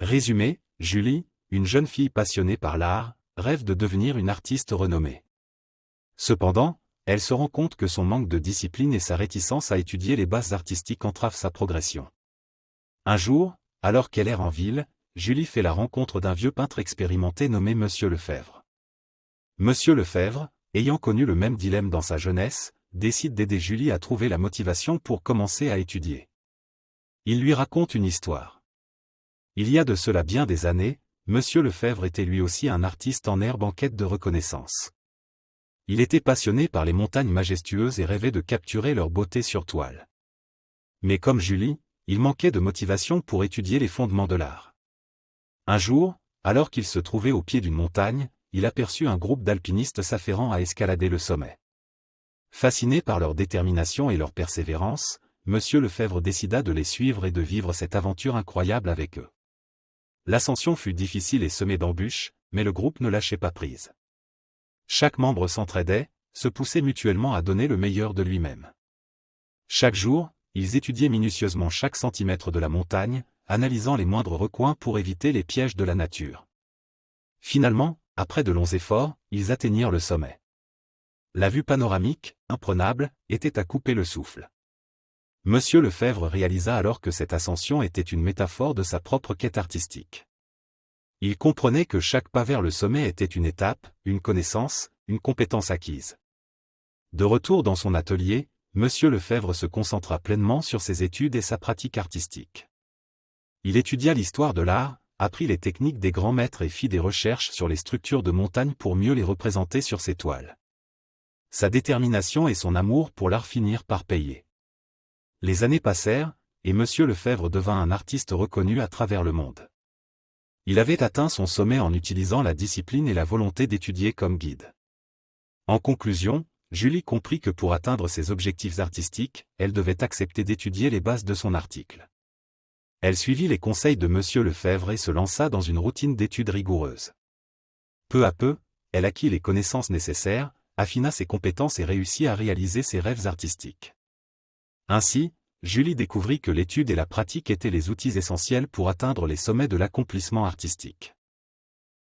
Résumé, Julie, une jeune fille passionnée par l'art, rêve de devenir une artiste renommée. Cependant, elle se rend compte que son manque de discipline et sa réticence à étudier les bases artistiques entravent sa progression. Un jour, alors qu'elle erre en ville, Julie fait la rencontre d'un vieux peintre expérimenté nommé Monsieur Lefebvre. Monsieur Lefebvre, ayant connu le même dilemme dans sa jeunesse, décide d'aider Julie à trouver la motivation pour commencer à étudier. Il lui raconte une histoire. Il y a de cela bien des années, Monsieur Lefebvre était lui aussi un artiste en herbe en quête de reconnaissance. Il était passionné par les montagnes majestueuses et rêvait de capturer leur beauté sur toile. Mais comme Julie, il manquait de motivation pour étudier les fondements de l'art. Un jour, alors qu'il se trouvait au pied d'une montagne, il aperçut un groupe d'alpinistes s'affairant à escalader le sommet. Fasciné par leur détermination et leur persévérance, Monsieur Lefebvre décida de les suivre et de vivre cette aventure incroyable avec eux. L'ascension fut difficile et semée d'embûches, mais le groupe ne lâchait pas prise. Chaque membre s'entraidait, se poussait mutuellement à donner le meilleur de lui-même. Chaque jour, ils étudiaient minutieusement chaque centimètre de la montagne, analysant les moindres recoins pour éviter les pièges de la nature. Finalement, après de longs efforts, ils atteignirent le sommet. La vue panoramique, imprenable, était à couper le souffle. Monsieur Lefebvre réalisa alors que cette ascension était une métaphore de sa propre quête artistique. Il comprenait que chaque pas vers le sommet était une étape, une connaissance, une compétence acquise. De retour dans son atelier, Monsieur Lefebvre se concentra pleinement sur ses études et sa pratique artistique. Il étudia l'histoire de l'art, apprit les techniques des grands maîtres et fit des recherches sur les structures de montagne pour mieux les représenter sur ses toiles. Sa détermination et son amour pour l'art finirent par payer. Les années passèrent, et Monsieur Lefebvre devint un artiste reconnu à travers le monde. Il avait atteint son sommet en utilisant la discipline et la volonté d'étudier comme guide. En conclusion, Julie comprit que pour atteindre ses objectifs artistiques, elle devait accepter d'étudier les bases de son article. Elle suivit les conseils de Monsieur Lefebvre et se lança dans une routine d'études rigoureuse. Peu à peu, elle acquit les connaissances nécessaires, affina ses compétences et réussit à réaliser ses rêves artistiques. Ainsi, Julie découvrit que l'étude et la pratique étaient les outils essentiels pour atteindre les sommets de l'accomplissement artistique.